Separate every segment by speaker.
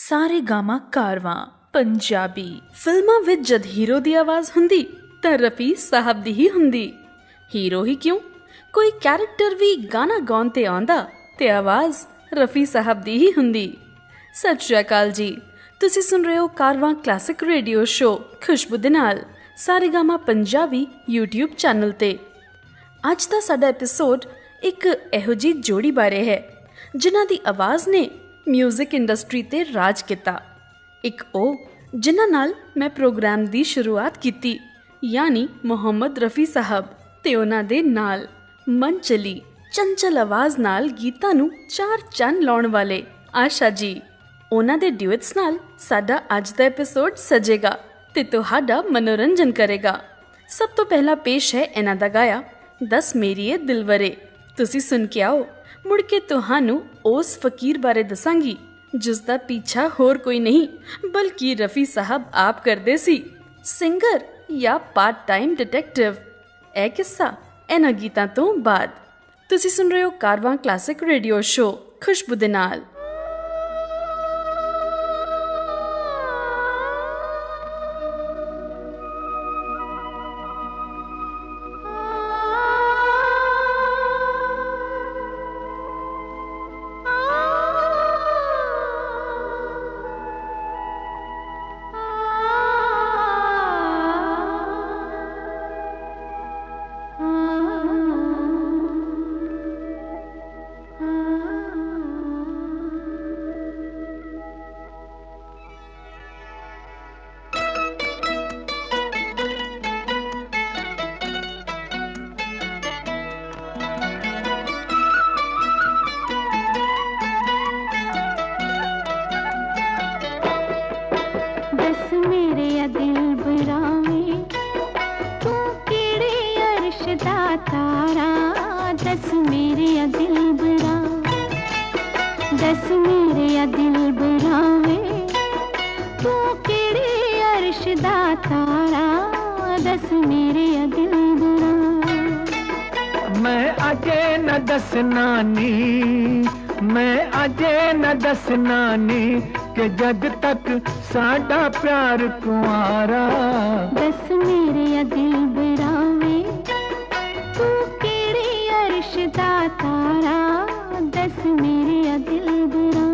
Speaker 1: ਸਾਰੇ ਗਾਮਾ ਕਾਰਵਾਂ ਪੰਜਾਬੀ ਫਿਲਮਾਂ ਵਿੱਚ ਜਦ ਹੀਰੋ ਦੀ ਆਵਾਜ਼ ਹੁੰਦੀ ਤਾਂ ਰਫੀ ਸਾਹਿਬ ਦੀ ਹੀ ਹੁੰਦੀ। ਹੀਰੋ ਹੀ ਕਿਉਂ, ਕੋਈ ਕੈਰੈਕਟਰ ਵੀ ਗਾਣਾ ਗਾਉਣ ਤੇ ਆਉਂਦਾ ਤੇ ਆਵਾਜ਼ ਰਫੀ ਸਾਹਿਬ ਦੀ ਹੀ ਹੁੰਦੀ। ਸਤਿ ਸ਼੍ਰੀ ਅਕਾਲ ਜੀ, ਤੁਸੀਂ ਸੁਣ ਰਹੇ ਹੋ ਕਾਰਵਾਂ ਕਲਾਸਿਕ ਰੇਡੀਓ ਸ਼ੋ ਖੁਸ਼ਬੂ ਦੇ ਨਾਲ ਸਾਰੇ ਗਾਮਾ ਪੰਜਾਬੀ YouTube ਚੈਨਲ ਤੇ। ਅੱਜ ਦਾ ਸਾਡਾ ਐਪੀਸੋਡ ਇੱਕ ਇਹੋ ਜਿਹੀ ਜੋੜੀ ਬਾਰੇ ਹੈ ਜਿਨ੍ਹਾਂ ਦੀ ਆਵਾਜ਼ ਨੇ ਮਿਊਜ਼ਿਕ ਇੰਡਸਟਰੀ ਤੇ ਰਾਜ ਕੀਤਾ। ਇੱਕ ਉਹ ਜਿਨ੍ਹਾਂ ਨਾਲ ਮੈਂ ਪ੍ਰੋਗਰਾਮ ਦੀ ਸ਼ੁਰੂਆਤ ਕੀਤੀ, ਯਾਨੀ ਮੁਹੰਮਦ ਰਫੀ ਸਾਹਿਬ, ਤੇ ਉਹਨਾਂ ਦੇ ਨਾਲ ਮਨ ਚਲੀ ਚੰਚਲ ਆਵਾਜ਼ ਨਾਲ ਗੀਤਾਂ ਨੂੰ ਚਾਰ ਚੰਨ ਲਾਉਣ ਵਾਲੇ ਆਸ਼ਾ ਜੀ। ਉਹਨਾਂ ਦੇ ਡਿਊਟਸ ਨਾਲ ਸਾਡਾ ਅੱਜ ਦਾ ਐਪੀਸੋਡ ਸਜੇਗਾ ਤੇ ਤੁਹਾਡਾ ਮਨੋਰੰਜਨ ਕਰੇਗਾ। ਸਭ ਤੋਂ ਪਹਿਲਾਂ ਪੇਸ਼ ਹੈ ਇਹਨਾਂ ਦਾ ਗਾਇਆ ਦਸ ਮੇਰੀਏ ਦਿਲਵਰੇ। ਤੁਸੀਂ ਸੁਣ ਕੇ ਆਓ, ਮੁੜ ਕੇ ਤੁਹਾਨੂੰ ਉਸ ਫਕੀਰ ਬਾਰੇ ਦੱਸਾਂਗੀ ਜਿਸ ਦਾ ਪਿੱਛਾ ਹੋਰ ਕੋਈ ਨਹੀਂ ਬਲਕਿ ਰਫੀ ਸਾਹਿਬ ਆਪ ਕਰਦੇ ਸੀ, ਸਿੰਗਰ ਜਾਂ ਪਾਰਟ ਟਾਈਮ ਡਿਟੈਕਟਿਵ। ਇਹ ਕਿੱਸਾ ਇਹਨਾਂ ਗੀਤਾਂ ਤੋਂ ਬਾਅਦ। ਤੁਸੀਂ ਸੁਣ ਰਹੇ ਹੋ ਕਾਰਵਾਂ ਕਲਾਸਿਕ ਰੇਡੀਓ ਸ਼ੋ ਖੁਸ਼ਬੂ ਦੇ ਨਾਲ।
Speaker 2: नानी के जद तक साडा प्यार कुआरा,
Speaker 3: दस मेरे दिल बरावे तू केड़े अर्श दा तारा, दस मेरे दिल बरा।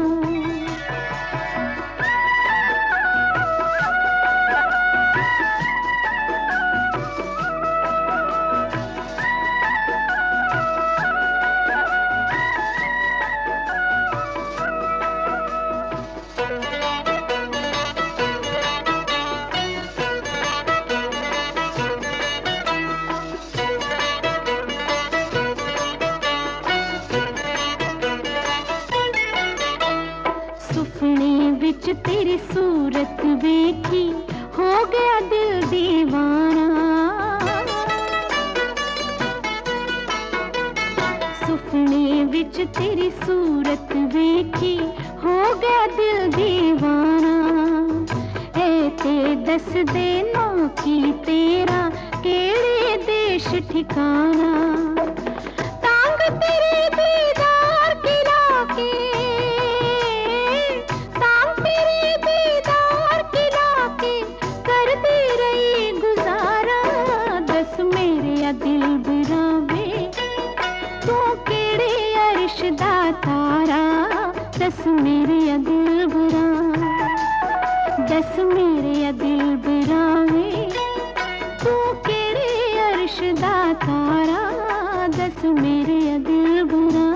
Speaker 3: तेरी सूरत देखी हो गया दिल दीवाना, सुपने विच तेरी सूरत देखी हो गया दिल दीवाना। ए ते दस देना की तेरा केड़े देश ठिकाना, तांग तेरे दीदार की लाके तारा, दस मेरे दिल बरा, दस मेरे दिल बरावे तू केड़े अर्श दा तारा, दस मेरे दिल बरा।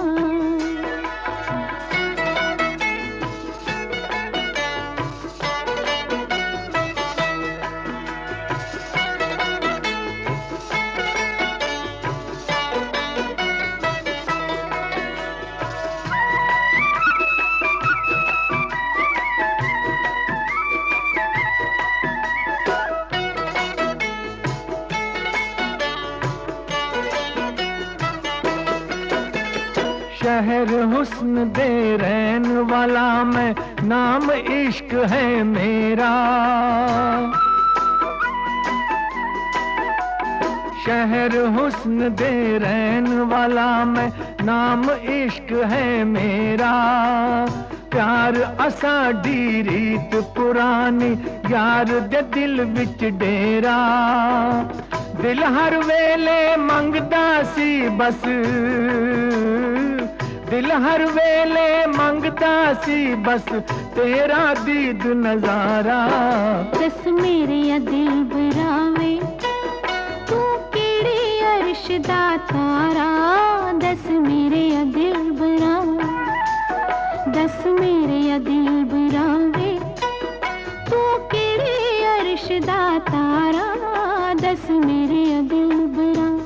Speaker 2: शहर हुस्न दे रहन वाला मैं, नाम इश्क है मेरा। शहर हुस्न दे रहन वाला मैं, नाम इश्क है मेरा। प्यार असाडी रीत पुरानी यार दे दिल विच डेरा दिल हर वेले मंगदा सी बस दिल हर वेले मंगदा सी बस तेरा दीद नजारा
Speaker 3: दस मेरे या दिल बरावे तू केड़े अर्श दा तारा दस मेरे या दिल बरावे दस मेरे या दिल बरावे तू केड़े अर्श दा तारा दस मेरे या दिल बरावे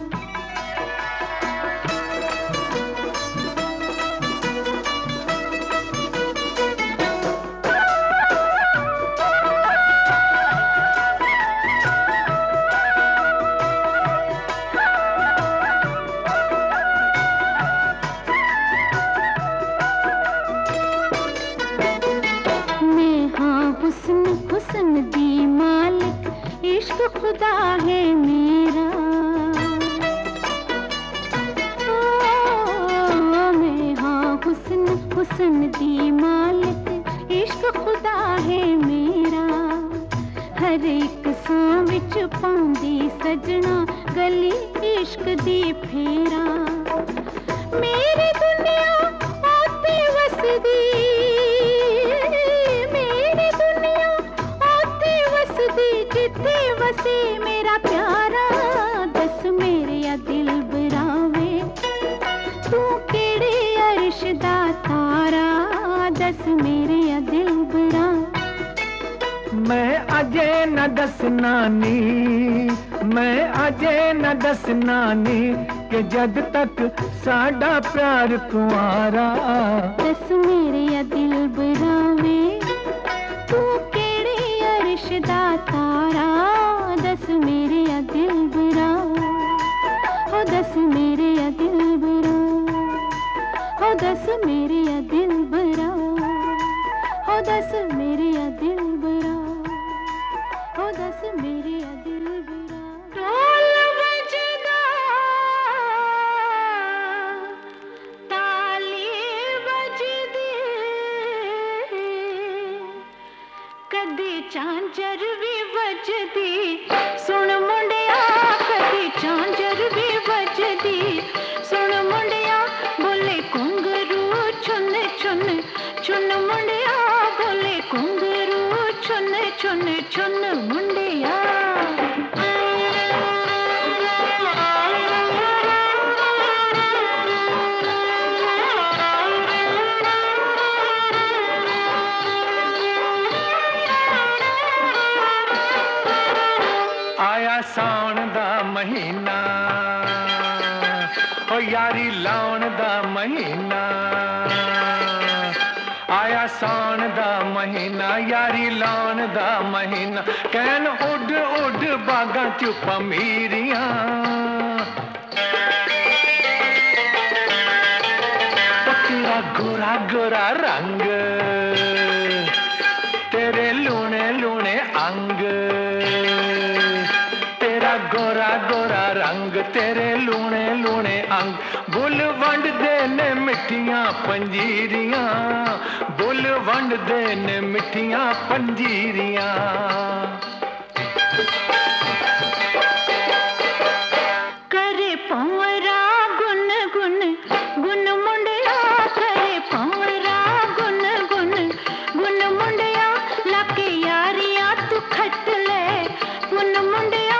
Speaker 3: हुस्न दी मालिक इश्क खुदा है मेरा मैं हाँ हुस्न दी मालिक इश्क खुदा है मेरा हर एक सांव विच पाउंदी सजना गली इश्क दी फेरा मेरी दुनिया आते वसदी जिथे वसे मेरा प्यारा दस मेरे या दिल बरावे तू केड़े अर्श दा तारा दस मेरे या दिल बरावे
Speaker 2: मैं अजे न दसना नी मैं अजे न दसना नी कि जद तक साडा प्यार कुंवारा
Speaker 3: दस मेरे या दिल बरावे तू केड़े अर्श दा तारा दस मेरे या दिल बरावे ओ दस मेरे या दिल बरावे ओ दस मेरे या दिल बरावे ओ दस मेरे या दिल बरावे ओ दस मेरे या दिल बरावे ढोल बजदा ताली बजदी कदी झांझर भी बजदी सुन मुंडिया कदी झांझर भी बजदी सुन मुंडिया बोले घुंघरू चुन चुन चुन मुंडिया बोले घुंघरू चुन चुन चुन मुंडिया
Speaker 2: आया साउन दा महीना ओ यारी लाउन दा महीना आया साउन दा महीना यारी लाउन दा महीना कैन उड उड बागां च पमीरियां तेरा गोरा गोरा रंग तेरे लूने लूने अंग गोरा गोरा रंग तेरे लूने लूने अंग बुल वंड दे ने मिठियां पंजीरियां बुल वंड दे ने मिठियां पंजीरियां
Speaker 3: करे पवरा गुन गुन गुन मुंडिया करे पवरा गुन गुन गुन मुंडिया लाके यारियां तू खट ले गुन मुंडिया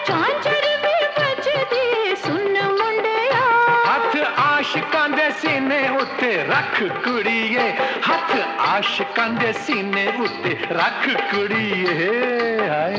Speaker 3: झांझर भी बजदी सुन मुंडिया
Speaker 2: हथ आशिकां दे सीने उत्ते रख कुड़िए हथ आशिकां दे सीने उत्ते रख कुड़िए हाय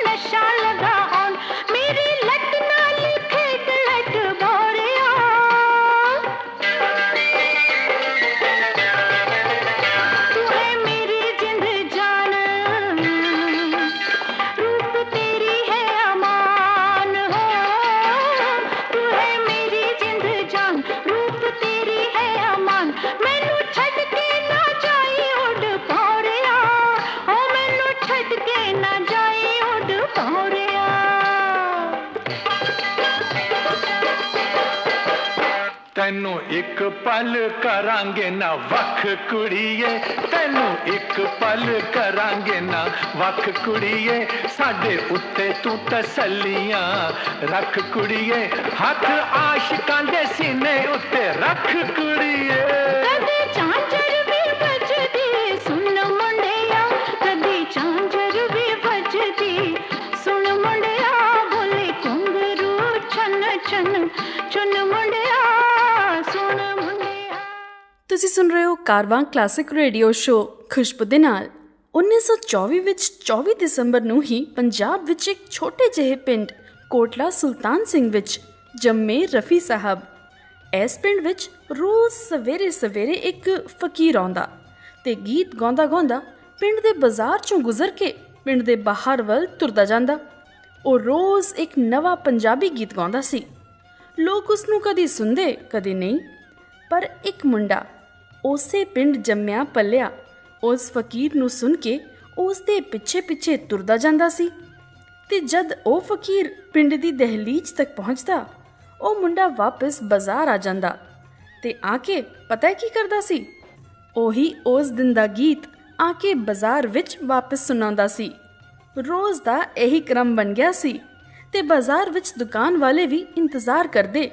Speaker 3: नशा लगा तौरिया
Speaker 2: तेनू एक पल करांगे ना वख कुड़िए तेनू एक पल करांगे ना वख कुड़िए साडे उत्ते तू तसल्लियां रख कुड़िए हथ आशिकां दे सीने उत्ते रख कुड़िए
Speaker 3: कदी झांझर भी बजदी सुन मुंडिया कदी झांझर भी बजदी सुन मुंडिया बोले घुंघरू छन छन चुन मुंडिया सुन मुंडिया।
Speaker 1: ਤੁਸੀਂ ਸੁਣ ਰਹੇ ਹੋ ਕਾਰਵਾਂ ਕਲਾਸਿਕ ਰੇਡੀਓ ਸ਼ੋ ਖੁਸ਼ਬੂ ਦੇ ਨਾਲ। 1924 ਵਿੱਚ 24 ਦਸੰਬਰ ਨੂੰ ਹੀ ਪੰਜਾਬ ਵਿੱਚ ਇੱਕ ਛੋਟੇ ਜਿਹੇ ਪਿੰਡ ਕੋਟਲਾ ਸੁਲਤਾਨ ਸਿੰਘ ਵਿੱਚ ਜੰਮੇ ਰਫੀ ਸਾਹਿਬ। ਇਸ ਪਿੰਡ ਵਿੱਚ ਰੋਜ਼ ਸਵੇਰੇ ਸਵੇਰੇ ਇੱਕ ਫਕੀਰ ਆਉਂਦਾ ਤੇ ਗੀਤ ਗਾਉਂਦਾ ਗਾਉਂਦਾ ਪਿੰਡ ਦੇ ਬਾਜ਼ਾਰ ਚੋਂ ਗੁਜ਼ਰ ਕੇ ਪਿੰਡ ਦੇ ਬਾਹਰ ਵੱਲ ਤੁਰਦਾ ਜਾਂਦਾ। ਉਹ ਰੋਜ਼ ਇੱਕ ਨਵਾਂ ਪੰਜਾਬੀ ਗੀਤ ਗਾਉਂਦਾ ਸੀ। ਲੋਕ ਉਸ ਨੂੰ ਕਦੀ ਸੁਣਦੇ ਕਦੀ ਨਹੀਂ, ਪਰ ਇੱਕ ਮੁੰਡਾ ਉਸੇ ਪਿੰਡ ਜੰਮਿਆ ਪਲਿਆ ਉਸ ਫਕੀਰ ਨੂੰ ਸੁਣ ਕੇ ਉਸ ਦੇ ਪਿੱਛੇ ਪਿੱਛੇ ਤੁਰਦਾ ਜਾਂਦਾ ਸੀ। ਤੇ ਜਦ ਉਹ ਫਕੀਰ ਪਿੰਡ ਦੀ ਦਹਿਲੀਜ਼ ਤੱਕ ਪਹੁੰਚਦਾ ਉਹ ਮੁੰਡਾ ਵਾਪਸ ਬਾਜ਼ਾਰ ਆ ਜਾਂਦਾ ਤੇ ਆ ਕੇ ਪਤਾ ਕੀ ਕਰਦਾ ਸੀ, ਉਹੀ ਉਸ ਦਿਨ ਦਾ ਗੀਤ ਆ ਕੇ ਬਾਜ਼ਾਰ ਵਿੱਚ ਵਾਪਸ ਸੁਣਾਉਂਦਾ ਸੀ। ਰੋਜ਼ ਦਾ ਇਹੀ ਕ੍ਰਮ ਬਣ ਗਿਆ ਸੀ ਤੇ ਬਾਜ਼ਾਰ ਵਿੱਚ ਦੁਕਾਨ ਵਾਲੇ ਵੀ ਇੰਤਜ਼ਾਰ ਕਰਦੇ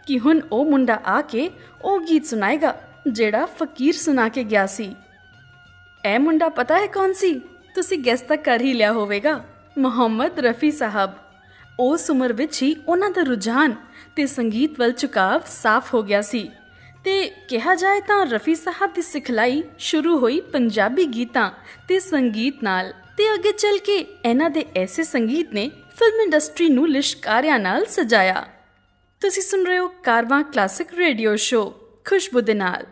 Speaker 1: ਕਿ ਹੁਣ ਉਹ ਮੁੰਡਾ ਆ ਕੇ ਉਹ ਗੀਤ ਸੁਣਾਏਗਾ ਜਿਹੜਾ ਫਕੀਰ ਸੁਣਾ ਕੇ ਗਿਆ ਸੀ। ਇਹ ਮੁੰਡਾ ਪਤਾ ਹੈ ਕੌਣ ਸੀ? ਤੁਸੀਂ ਗੈਸ ਤਾਂ ਕਰ ਹੀ ਲਿਆ ਹੋਵੇਗਾ, ਮੁਹੰਮਦ ਰਫੀ ਸਾਹਿਬ। ਉਸ ਉਮਰ ਵਿੱਚ ਹੀ ਉਹਨਾਂ ਦਾ ਰੁਝਾਨ ਤੇ ਸੰਗੀਤ ਵੱਲ ਝੁਕਾਵ ਸਾਫ਼ ਹੋ ਗਿਆ ਸੀ ਤੇ ਕਿਹਾ ਜਾਏ ਤਾਂ ਰਫੀ ਸਾਹਿਬ ਦੀ ਸਿਖਲਾਈ ਸ਼ੁਰੂ ਹੋਈ ਪੰਜਾਬੀ ਗੀਤਾਂ ਤੇ ਸੰਗੀਤ ਨਾਲ ਤੇ ਅੱਗੇ ਚੱਲ ਕੇ ਇਹਨਾਂ ਦੇ ਐਸੇ ਸੰਗੀਤ ਨੇ ਫਿਲਮ ਇੰਡਸਟਰੀ ਨੂੰ ਲਿਸ਼ਕਾਰਿਆਂ ਨਾਲ ਸਜਾਇਆ। ਤੁਸੀਂ ਸੁਣ ਰਹੇ ਹੋ ਕਾਰਵਾਂ ਕਲਾਸਿਕ ਰੇਡੀਓ ਸ਼ੋ ਖੁਸ਼ਬੂ ਦੇ ਨਾਲ।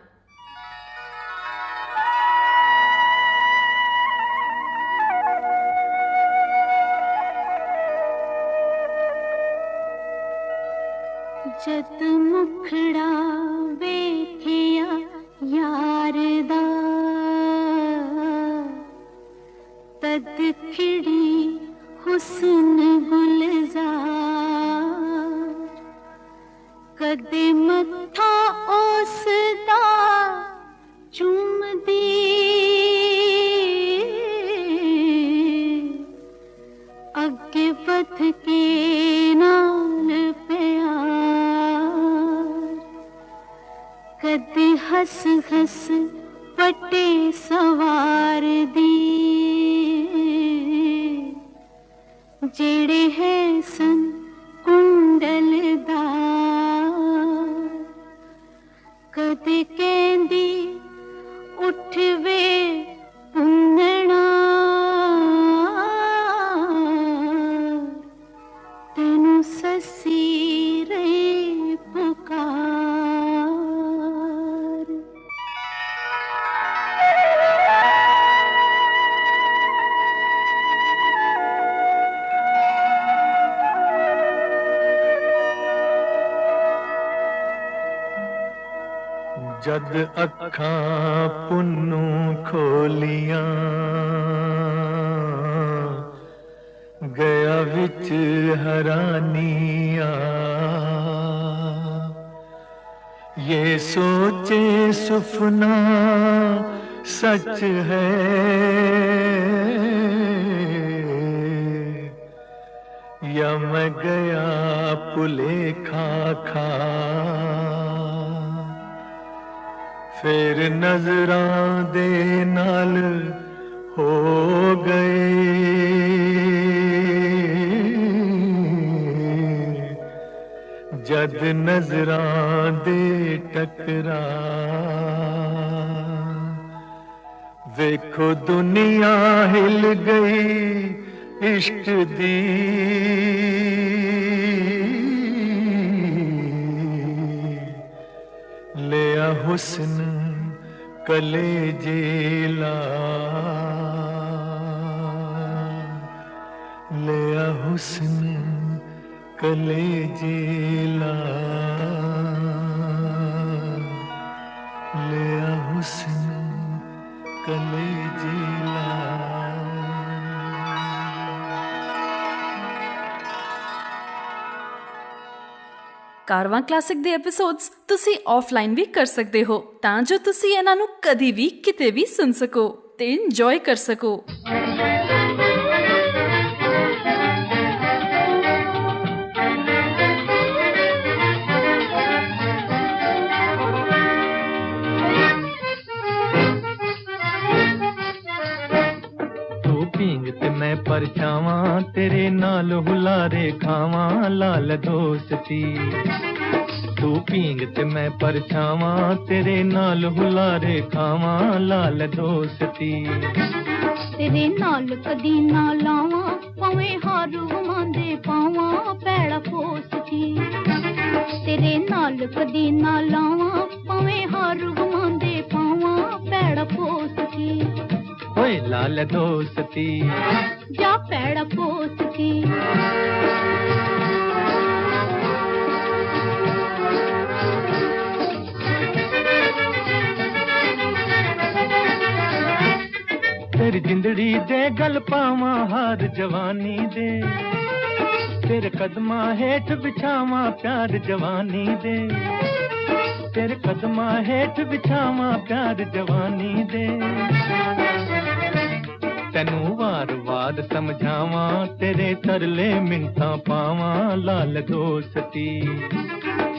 Speaker 3: जद मुखड़ा वेखिया यार दा तद खिड़ी हुस्न गुलजार कदे मत्था उसदा चुमदी अगे वध के नाल प्यार कदे हस हस पटे सवार दी जेड़े है सन कुंडलदार कदे कहंदी उठ वे पुंगणा तेनू ससी रे पुकार।
Speaker 2: जद अखां पुन्नू खोलियां गया विच हरानिया ये सोचे सुफना सच है या मैं गया भुलेखा खा फिर नजरां दे नाल हो गए जद नजरां दे टकरा वेखो दुनिया हिल गई इश्क दी लिया हुस्न कलेजे ला लिया हुस्न कलेजे ला लिया हुस्न कलेजे ला।
Speaker 1: कारवां क्लासिक ਦੇ ਐਪੀਸੋਡਸ ਤੁਸੀਂ ਆਫਲਾਈਨ ਵੀ ਕਰ ਸਕਦੇ ਹੋ ਤਾਂ ਜੋ ਤੁਸੀਂ ਇਹਨਾਂ ਨੂੰ ਕਦੀ ਵੀ ਕਿਤੇ ਵੀ ਸੁਣ ਸਕੋ ਤੇ ਇੰਜੋਏ ਕਰ ਸਕੋ।
Speaker 2: मैं परछावां तेरे नाल हुलारे खावां लाल दोस्ती तू पींग ते मैं परछावां तेरे नाल हुलारे खावां लाल दोस्ती
Speaker 3: तेरे नाल कदी ना लावां भावें हार घुमांदे पावां पैड़ा पोसती तेरे नाल कदी ना लावां भावें हार घुमांदे पावां पैड़ा पोसती
Speaker 2: ओए लाल दोस्ती
Speaker 3: जा पैड़ा पोसती
Speaker 2: तेरी जिंदड़ी दे गल पावां हार जवानी दे तेरे कदमां हेठ बिछावां प्यार जवानी दे तेरे कदमां हेठ बिछावां प्यार जवानी दे तेनू वार वार समझावां तेरे तरले मिंटां पावां लाल दोस्ती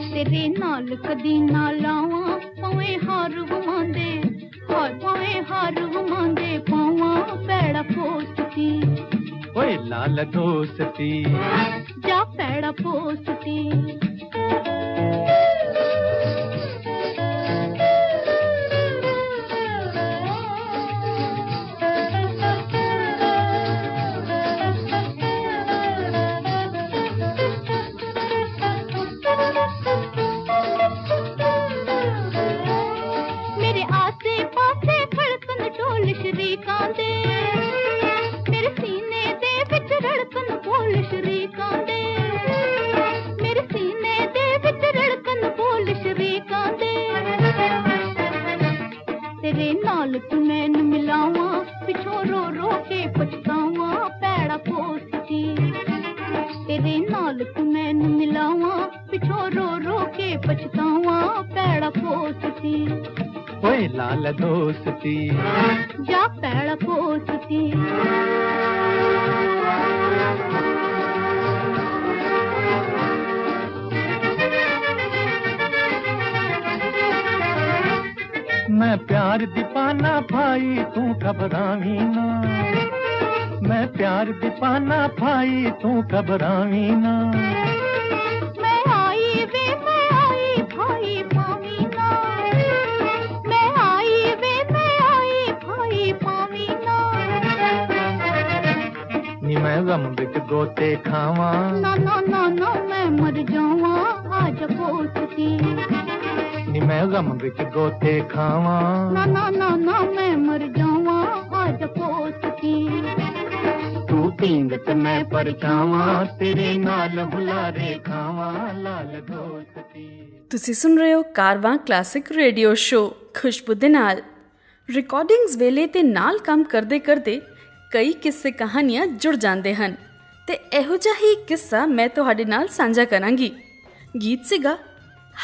Speaker 3: तेरे नाल कदी ना लावां भावें हार घुमांदे भावें हार घुमांदे पावां पैड़ा पोसती
Speaker 2: ओए लाल दोस्ती
Speaker 3: जा पैड़ा पोसती
Speaker 2: ओए लाल दोस्ती
Speaker 3: जा पैड़ा पोसती
Speaker 2: मैं प्यार दीपाना भाई तू घबरावी ना मैं प्यार दीपाना भाई तू घबरावी ना
Speaker 3: मैं आई भाई पावी ना मैं आई भाई पावी ना
Speaker 2: नी मैं गम बिच गोते खावां
Speaker 3: ना ना ना ना मैं मर जावां आज पोसती
Speaker 2: नी मैं गम बिच गोते खावां
Speaker 3: ना ना ना ना मैं मर जावां आज पोसती
Speaker 2: तू पींग ते मैं परछावां तेरे नाल हुलारे खावां लाल दोस्ती।
Speaker 1: ਤੁਸੀਂ ਸੁਣ ਰਹੇ ਹੋ ਕਾਰਵਾਂ ਕਲਾਸਿਕ ਰੇਡੀਓ ਸ਼ੋ ਖੁਸ਼ਬੂ ਦੇ ਨਾਲ। ਰਿਕਾਰਡਿੰਗਸ ਵੇਲੇ ਤੇ ਨਾਲ ਕੰਮ ਕਰਦੇ ਕਰਦੇ ਕਈ ਕਿੱਸੇ ਕਹਾਣੀਆਂ ਜੁੜ ਜਾਂਦੇ ਹਨ ਤੇ ਇਹੋ ਜਿਹਾ ਹੀ ਕਿੱਸਾ ਮੈਂ ਤੁਹਾਡੇ ਨਾਲ ਸਾਂਝਾ ਕਰਾਂਗੀ। ਗੀਤ ਸੀਗਾ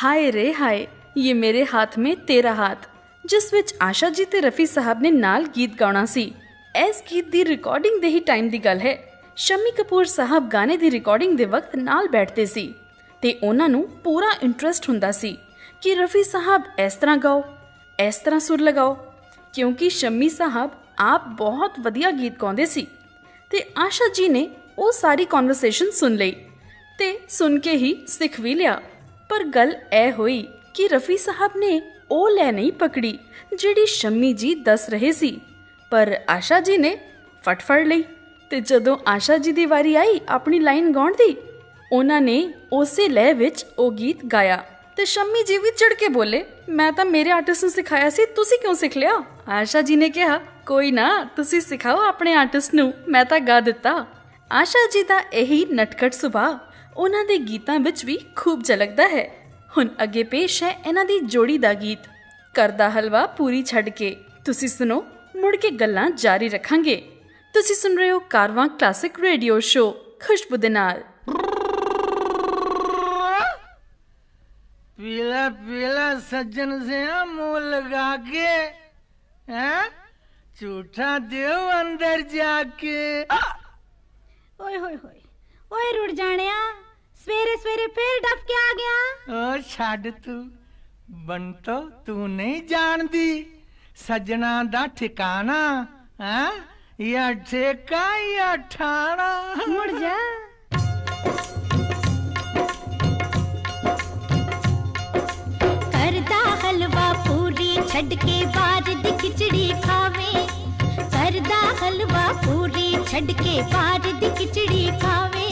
Speaker 1: ਹਾਏ ਰੇ ਹਾਏ ये मेरे हाथ में तेरा हाथ, जिस विच आशा जी ते रफ़ी साहब ने नाल गीत गाना सी। इस गीत दी रिकॉर्डिंग दे ही टाइम दी गल है। शम्मी कपूर साहब गाने दी रिकॉर्डिंग दे वक्त नाल बैठते सी ते उन्हां नूं पूरा इंटरस्ट हुंदा सी कि रफ़ी साहब इस तरह गाओ, इस तरह सुर लगाओ, क्योंकि शम्मी साहब आप बहुत वधिया गीत गाउंदे सी ते आशा जी ने वो सारी कॉन्वरसेशन सुन लई ते सुन के ही सिख भी लिया। पर गल ए होई कि रफ़ी साहब ने ओ लै नहीं पकड़ी जिहड़ी शम्मी जी दस रहे सी, पर आशा जी ने फट फड़ लई ते जदों आशा जी दी वारी आई अपनी लाइन गाउण दी, उन्हां ने उसे लय विच ओ गीत गाया ते शम्मी जी भी चिड़ के बोले मैं तां मेरे आर्टिस्ट नूं सिखाया सी, तुसी क्यों सिख लिया? आशा जी ने कहा कोई ना तुसी सिखाओ अपने आर्टिस्ट नूं, मैं तां गा दित्ता। आशा जी दा यही नटखट सुभाਅ उन्हां दे गीतां विच भी खूब झलकदा है। हुण अगे पेश है इन्हां दी जोड़ी दा गीत करदा हलवा पूरी छड़ के। तुसी सुनो, मुड़ के गल्लां जारी रखांगे। तुसी सुन रहे हो कारवां क्लासिक रेडियो शो खुशबू दे नाल।
Speaker 4: पीला पीला सज्जन से मुंह लगा के हैं झूठा देव अंदर जाके।
Speaker 3: ओए होए होए ओए रुड़ जाने सवेरे सवेरे फिर डफ के आ गया।
Speaker 4: ओ छड़ तू बंटो तू नहीं जानदी सजना दा ठिकाना है या ठेका या ठाणा।
Speaker 3: मुड़ जा करदा हलवा पूरी छड़ के बार दी खिचड़ी खावे। करदा हलवा पूरी छड़ के बार दी खिचड़ी खावे।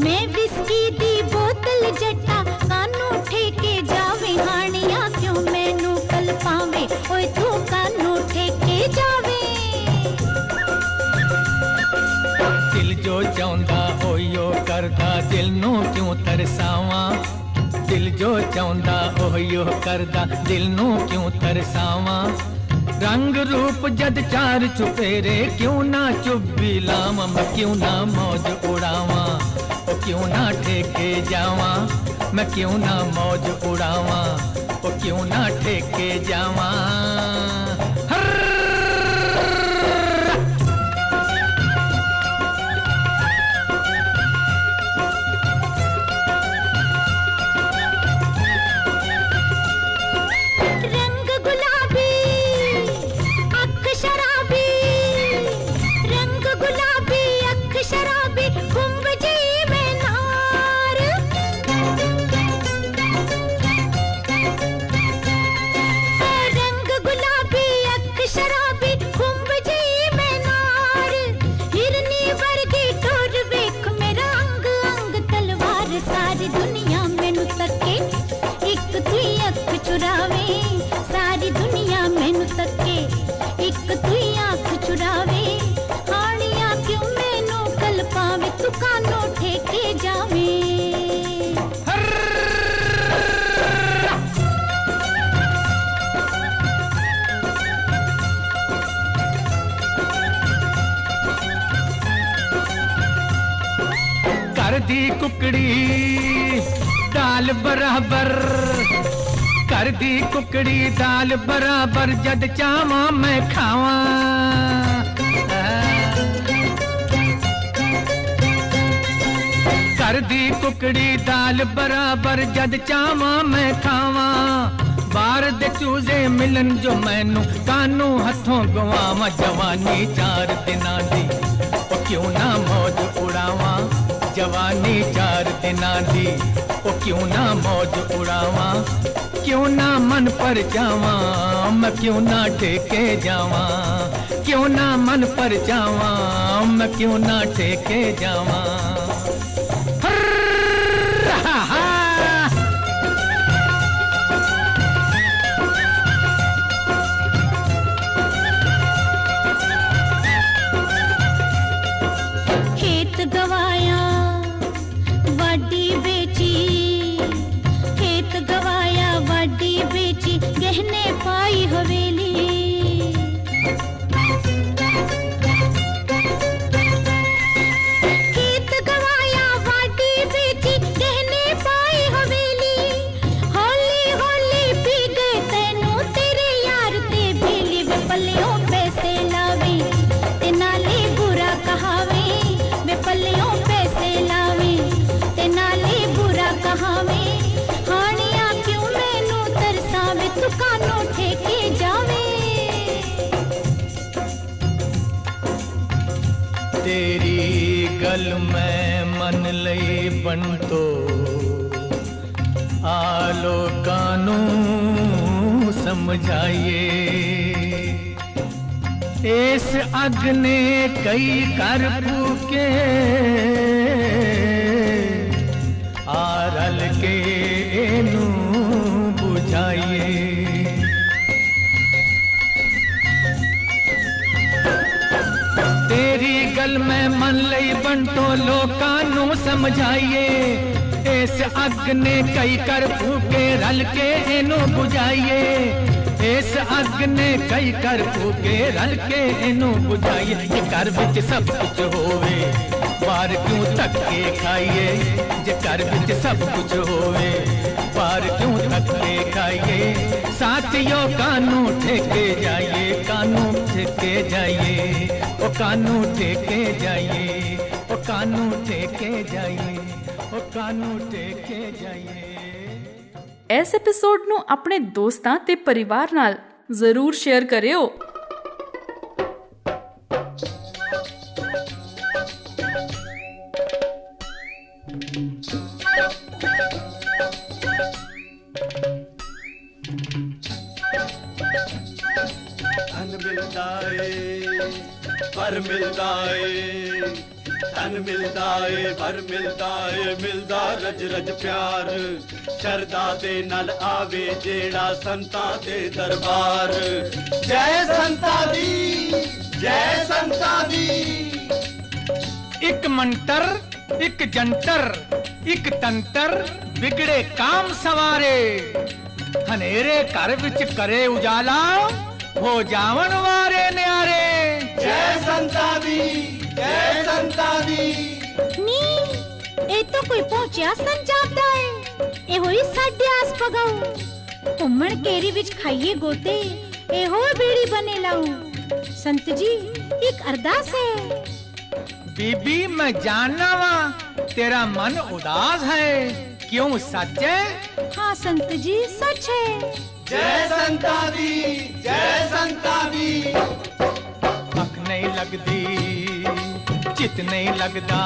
Speaker 3: मैं विस्की दी बोतल जट्टा कानू ठेके जावे। हानिया क्यों मैनू कल पावे ओए तू कानू ठेके जावे।
Speaker 2: दिल जो चाहुंदा ओयो करदा दिल नू क्यों तरसावां। दिल जो चाहुंदा ओयो करदा दिल नू क्यों तरसावां। रंग रूप जद चार चुफेरे क्यों ना चुब्बी लावां। मैं क्यों ना मौज उड़ावां ओ क्यों ना ठेके जावां। मैं क्यों ना मौज उड़ावां ओ क्यों ना ठेके जावां। कर दी कुकड़ी दाल बराबर। कर दी कुकड़ी दाल बराबर जद चावा मैं खावा। कर दी कुकड़ी दाल बराबर जद चावा मैं खावा। बार दे चूजे मिलन जो मैनू कानू हथों गवावा। जवानी 4 दिना दी ओ क्यों ना मौज उड़ावा। जवानी 4 दिना दी ओ क्यों ना मौज उड़ावा। क्यों ना मन पर जावा मैं क्यों ना ठेके जावा। क्यों ना मन पर जावा मैं क्यों ना ठेके जावा।
Speaker 3: खेत गवाया वाडी बेची। खेत गवाया वाडी बेची गहने पाई हवेली। खेत गवाया वाडी बेची गहने पाई हवेली। होली होली पी गए तैनू तेरे यार ते बेली। वे पल्लियों पैसे लावे ते नाले बुरा कहावे। वे पल्लियों पैसे लावे ते नाले बुरा कहावे। हानिया क्यों मैनू तरसावे तू कानू ठेके जावे।
Speaker 2: तेरी गल मैं मन लई बंटो आलो कानू समझाइए। इस अग ने कई कर फूके आ रल के एनू बुझाइए। तेरी गल में मन लई बंटो लोकां नू समझाइए। इस अग ने कई कर फूके रल के एनू बुझाइए। इस अग ने कई कर फूके रल के एनू बुझाइए। घर विच सब कुछ होवे बार क्यों धक्के खाइए जे घर विच सब कुछ होवे, बार क्यों धक्के खाइए साथियों, कानू ठेके जाइए, कानू ठेके जाइए, ओ कानू ठेके जाइए, ओ कानू ठेके जाइए, ओ कानू ठेके जाइए।
Speaker 1: इस एपिसोड ਨੂੰ ਆਪਣੇ ਦੋਸਤਾਂ ਤੇ ਪਰਿਵਾਰ ਨਾਲ ਜ਼ਰੂਰ ਸ਼ੇਅਰ ਕਰਿਓ।
Speaker 5: धन मिलदा है पर मिलदा है, धन मिलदा है पर मिलदा है, मिलदा रज रज प्यार शरदा दे नल आवे जेड़ा संता दे दरबार। जय संता दी, जय संता दी।
Speaker 2: एक मंतर एक जंतर एक तंतर बिगड़े काम सवारे, हनेरे घर विच करे उजाला हो जावन वारे न्यारे।
Speaker 5: जय संता दी, जय संता दी।
Speaker 3: नी ਇਹ ਤਾਂ ਕੋਈ ਪਹੁੰਚਿਆ ਸੰਜਾਪਦਾ ਏ, ਇਹੋ ਹੀ ਸਾਡੇ ਆਸ ਪਗਾਉ, ਘੁੰਮਣ ਕੇਰੀ ਵਿੱਚ ਖਾਈਏ ਗੋਤੇ, ਇਹੋ ਬੇੜੀ ਬਨੇ ਲਾਉ। संत जी एक अरदास है।
Speaker 2: बीबी मैं जानना वा तेरा मन उदास है, क्यों सच है?
Speaker 3: हाँ संत जी सच है।
Speaker 5: जय संता दी, जय संता दी।
Speaker 2: अख नहीं लगदी चित नहीं लगदा,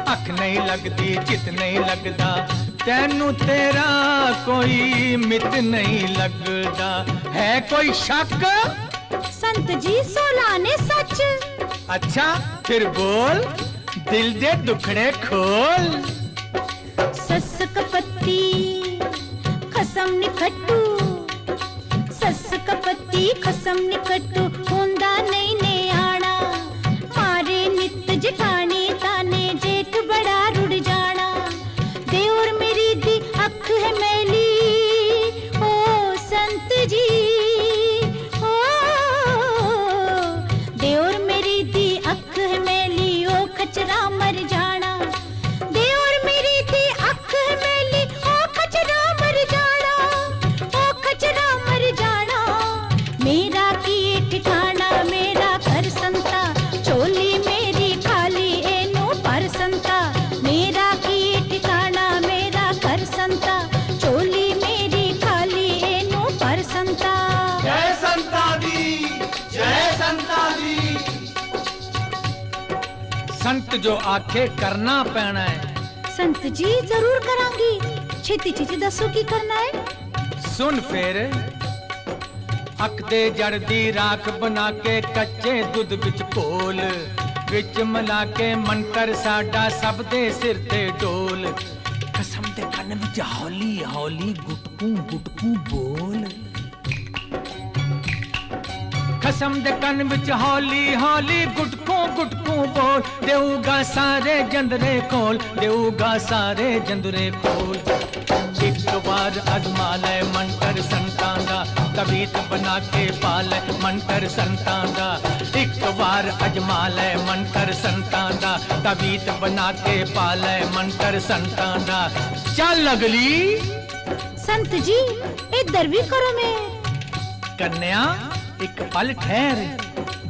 Speaker 2: अख नहीं लगदी चित नहीं लगदा, तैनू तेरा कोई मित नहीं लगदा, है कोई शक?
Speaker 3: संत जी सोलाने सच।
Speaker 2: अच्छा फिर बोल, दिल दे दुखड़े खोल।
Speaker 3: सस कपत्ती खसम निखट्टू, सस कपत्ती खसम निखट्टू, होंदा नहीं ने आना, मारे नित जठानी ताने जेठ बड़ा रुड़ जाना। देवर मेरी दी अख है मैली ओ संत जी, खचरा मर जाना। देवर मेरी थी अख मैली ओ खचरा मर जाना, ओ खचरा मर जाना। मेरा किए ठिकाना मेरा कर संता, चोली मेरी खाली एनो पर संता। मेरा किए ठिकाना मेरा कर संता, चोली मेरी खाली एनो पर संता।
Speaker 5: जय संता दी, जय संता दी।
Speaker 2: संत जो आखे करना पैना है।
Speaker 3: संत जी जरूर करांगी, छेती छेती दसो की करना है।
Speaker 2: सुन फिर, अख दे जड़ दी राख बना के कच्चे दुध विच घोल, विच मिला के मंतर साडा सब दे सिर ते डोल। कसम दे कन विच हौली हौली गुटकू गुटकू बोल, कसम दे कन विच हौली हौली गुटकू गुटकू बोल। देऊगा सारे जंदरे खोल, देऊगा सारे जंदरे खोल। एक बार अजमा ले मंतर संतां दा, तबीत बना के पाल मंतर संतां दा। एक बार अजमा ले मंतर संतां दा, तबीत बना के पाल मंतर संतां दा। चल अगली।
Speaker 3: संत जी इधर भी करो। मैं
Speaker 2: कन्या एक पल ठहर,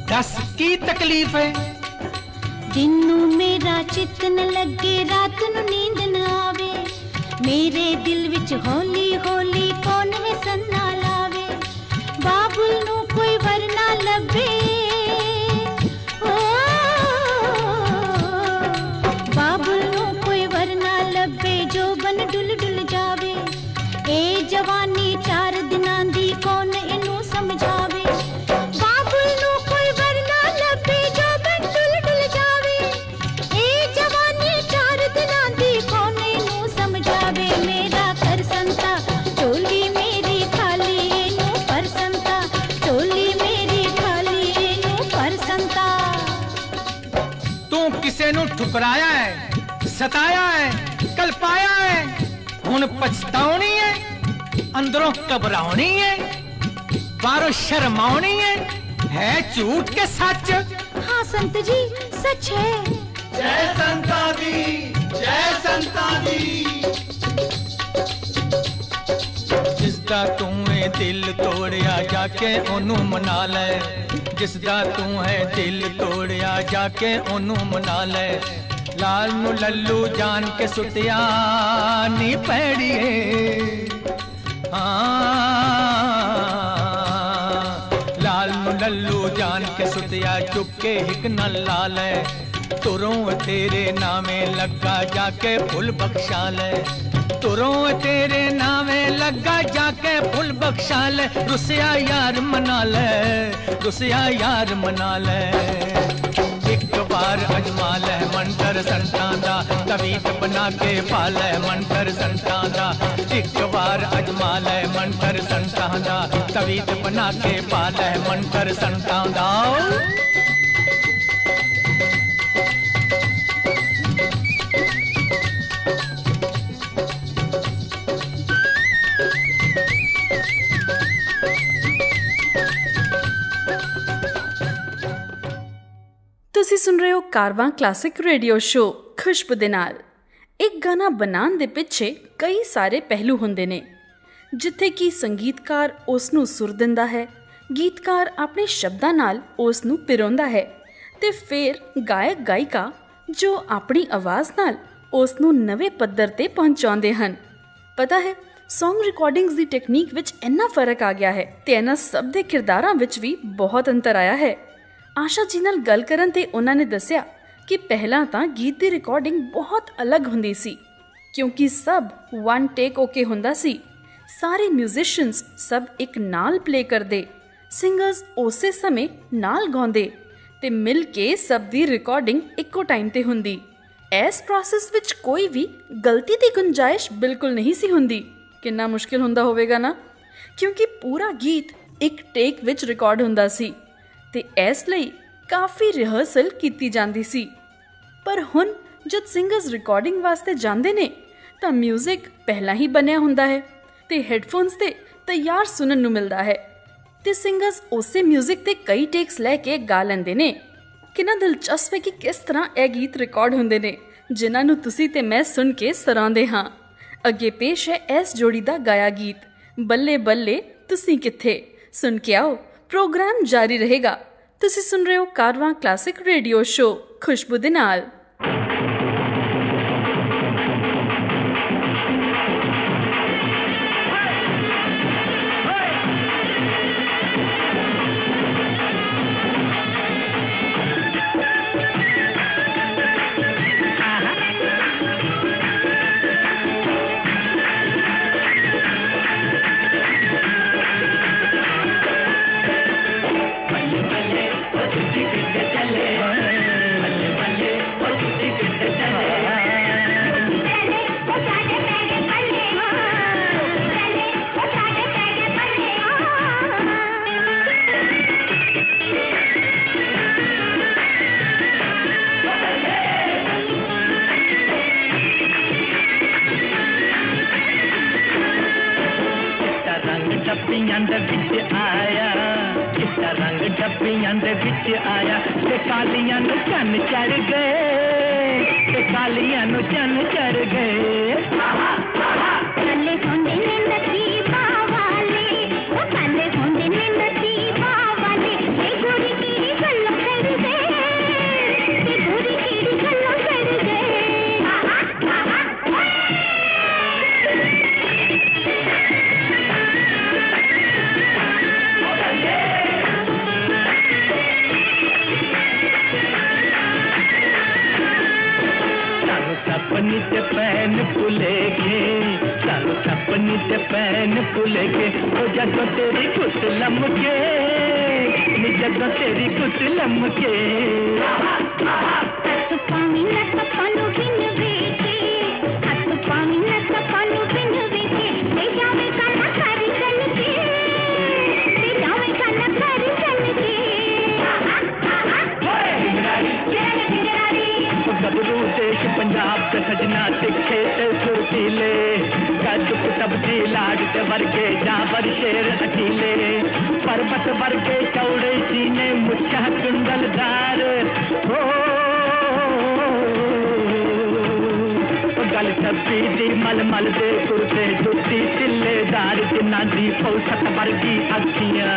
Speaker 2: दस की तकलीफ है?
Speaker 3: दिन नू मेरा चित न लगे, रात नू नींद न आवे, मेरे दिल विच हौली हौली कौन वे सन्ना लावे। बाबुल नू कोई वरना लभे, ओ बाबुल नू कोई वरना लभे, जो बन डुल डुल जावे। ए जवानी चार दिनां दी कौन इनू समझावे। बाबुल नू कोई वरना लभे, जो बन डुल डुल जावे। ए जवानी चार दिनां दी कौन इनू समझावे। मेरा कर संता, चोली मेरी खाली इनू पर संता, चोली मेरी खाली इनू पर संता।
Speaker 2: तू किसे नू ठुकराया है, सताया है, कल्पाया है, हुण पछताउणी है, अंदरों घबराउणी है, बाहरों शर्माउणी है झूठ के सच?
Speaker 3: हाँ संत जी सच है।
Speaker 5: जय संता दी, जय संता दी।
Speaker 2: जिसदा तू है दिल तोड़िया जाके ओनू मना ले, जिसदा तू है दिल तोड़िया जाके ओनू मना ले। लाल नू लल्लू जान के सुटिया नी पैड़िए, लाल नू लल्लू जान के सुटिया चुप के हिक न लाले। तुरों तेरे नामे लगा जाके फुल बख्शा ले, तुरों तेरे नामे लगा जाके फुल बख्शा ले। रुसिया यार मना ले, रुसिया यार मना ले। एक बार अजमा ले मंतर संतां दा, तवीत बना के पाले मंतर संतां दा। एक बार अजमा ले मंतर संतां दा, तवीत बना के पाले मंतर संतां दा।
Speaker 1: ਤੁਸੀਂ ਸੁਣ ਰਹੇ ਹੋ ਕਾਰਵਾਂ ਕਲਾਸਿਕ ਰੇਡੀਓ ਸ਼ੋ ਖੁਸ਼ਬੂ ਦੇ ਨਾਲ। ਇੱਕ ਗਾਣਾ ਬਣਾਉਣ ਦੇ ਪਿੱਛੇ ਕਈ ਸਾਰੇ ਪਹਿਲੂ ਹੁੰਦੇ ਨੇ, ਜਿੱਥੇ ਕਿ ਸੰਗੀਤਕਾਰ ਉਸ ਨੂੰ ਸੁਰ ਦਿੰਦਾ ਹੈ, ਗੀਤਕਾਰ ਆਪਣੇ ਸ਼ਬਦਾਂ ਨਾਲ ਉਸ ਨੂੰ ਪਿਰੋਂਦਾ ਹੈ, ਤੇ ਫਿਰ ਗਾਇਕ ਗਾਇਕਾ ਜੋ ਆਪਣੀ ਆਵਾਜ਼ ਨਾਲ ਉਸ ਨੂੰ ਨਵੇਂ ਪੱਧਰ ਤੇ ਪਹੁੰਚਾਉਂਦੇ ਹਨ। ਪਤਾ ਹੈ, ਸੌਂਗ ਰਿਕਾਰਡਿੰਗਸ ਦੀ ਟੈਕਨੀਕ ਵਿੱਚ ਇੰਨਾ ਫਰਕ ਆ ਗਿਆ ਹੈ ਤੇ ਇਹਨਾਂ ਸਭ ਦੇ ਕਿਰਦਾਰਾਂ ਵਿੱਚ ਵੀ ਬਹੁਤ ਅੰਤਰ ਆਇਆ ਹੈ। ਆਸ਼ਾ ਜੀ ਨਾਲ ਗੱਲ ਕਰਨ ਤੇ ਉਹਨਾਂ ਨੇ ਦੱਸਿਆ ਕਿ ਪਹਿਲਾਂ ਤਾਂ ਗੀਤ ਦੀ ਰਿਕਾਰਡਿੰਗ ਬਹੁਤ ਅਲੱਗ ਹੁੰਦੀ ਸੀ, ਕਿਉਂਕਿ ਸਭ ਵਨ ਟੇਕ ਓਕੇ ਹੁੰਦਾ ਸੀ। ਸਾਰੇ ਮਿਊਜ਼ੀਸ਼ੀਅਨਸ ਸਭ ਇੱਕ ਨਾਲ ਪਲੇ ਕਰਦੇ, ਸਿੰਗਰਸ ਉਸੇ ਸਮੇਂ ਨਾਲ ਗਾਉਂਦੇ ਤੇ ਮਿਲ ਕੇ ਸਭ ਦੀ ਰਿਕਾਰਡਿੰਗ ਇੱਕੋ ਟਾਈਮ ਤੇ ਹੁੰਦੀ। ਇਸ ਪ੍ਰੋਸੈਸ ਵਿੱਚ ਕੋਈ ਵੀ ਗਲਤੀ ਦੀ ਗੁੰਜਾਇਸ਼ ਬਿਲਕੁਲ ਨਹੀਂ ਸੀ ਹੁੰਦੀ। ਕਿੰਨਾ ਮੁਸ਼ਕਿਲ ਹੁੰਦਾ ਹੋਵੇਗਾ ਨਾ, ਕਿਉਂਕਿ ਪੂਰਾ ਗੀਤ ਇੱਕ ਟੇਕ ਵਿੱਚ ਰਿਕਾਰਡ ਹੁੰਦਾ ਸੀ ਤੇ ਇਸ ਲਈ ਕਾਫੀ ਰਿਹਰਸਲ ਕੀਤੀ ਜਾਂਦੀ ਸੀ। ਪਰ ਹੁਣ ਜਦ ਸਿੰਗਰਸ ਰਿਕਾਰਡਿੰਗ ਵਾਸਤੇ ਜਾਂਦੇ ਨੇ ਤਾਂ ਮਿਊਜ਼ਿਕ ਪਹਿਲਾਂ ਹੀ ਬਣਿਆ ਹੁੰਦਾ ਹੈ ਤੇ ਹੈੱਡਫੋਨਸ ਤੇ ਤਿਆਰ ਸੁਣਨ ਨੂੰ ਮਿਲਦਾ ਹੈ ਤੇ ਸਿੰਗਰਸ ਉਸੇ ਮਿਊਜ਼ਿਕ ਤੇ ਕਈ ਟੇਕਸ ਲੈ ਕੇ ਗਾ ਲੈਂਦੇ ਨੇ। ਕਿੰਨਾ ਦਿਲਚਸਪ ਹੈ ਕਿ ਕਿਸ ਤਰ੍ਹਾਂ ਇਹ ਗੀਤ ਰਿਕਾਰਡ ਹੁੰਦੇ ਨੇ, ਜਿਨ੍ਹਾਂ ਨੂੰ ਤੁਸੀਂ ਤੇ ਮੈਂ ਸੁਣ ਕੇ ਸਰਾਉਂਦੇ ਹਾਂ। ਅੱਗੇ ਪੇਸ਼ ਹੈ ਇਸ ਜੋੜੀ ਦਾ ਗਾਇਆ ਗੀਤ ਬੱਲੇ ਬੱਲੇ ਤੁਸੀਂ ਕਿੱਥੇ। ਸੁਣ ਕੇ ਆਓ, ਪ੍ਰੋਗਰਾਮ ਜਾਰੀ ਰਹੇਗਾ। ਤੁਸੀਂ ਸੁਣ ਰਹੇ ਹੋ ਕਾਰਵਾਂ ਕਲਾਸਿਕ ਰੇਡੀਓ ਸ਼ੋ ਖੁਸ਼ਬੂ ਦੇ ਨਾਲ।
Speaker 2: गल छब्बी दी मल मल दे कुर्ते जुत्ती तिल्लेदार जिन्ना दी फौसत वर्गी अखियां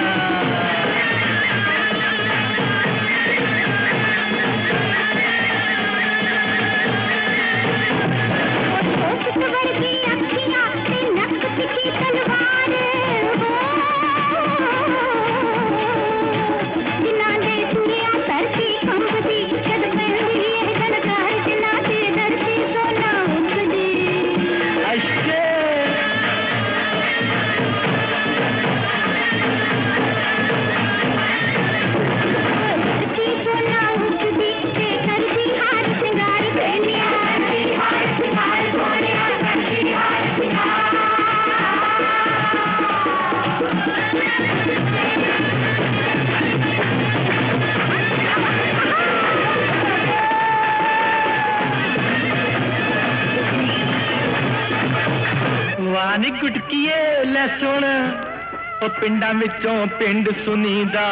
Speaker 2: वानी गुटकीए ले सुन ओ पिंडां विचों पिंड सुनीदा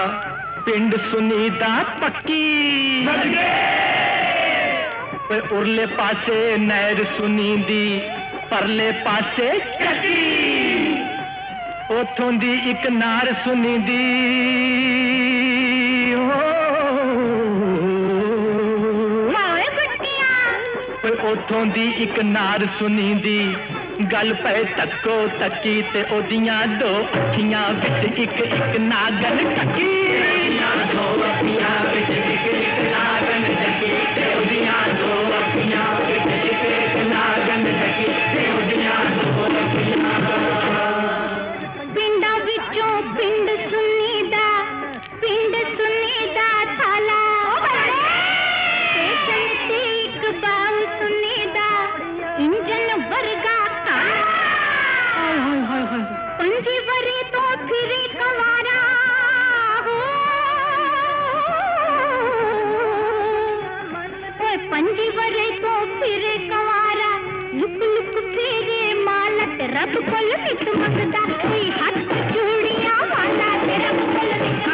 Speaker 2: पक्की पर उरले पासे नहर सुनीदी परले पासे चक्की उथों दी एक नार सुनीदी उथों दी एक नार सुनीदी गल पे तक्को तक्की ते ओदियां दो अखियां विच एक नागन टकी दो अखियां विच एक नागन टकी ते ओदियां दो अखियां विच एक नागन टकी ते ओदियां दो अखियां
Speaker 3: पिंडां विचों पिंड सुनीदा थाला स्टेशन ते एक बाऊ सुनीदा इंजन वर्गा पंजी वरे तो फिरे कवारा हो पंजी वरे तो फिरे कवारा लुक लुक फेरे मालक रब कोल नित मंगदा कोई हाथ चूड़ियां वाला तेरा कोल नित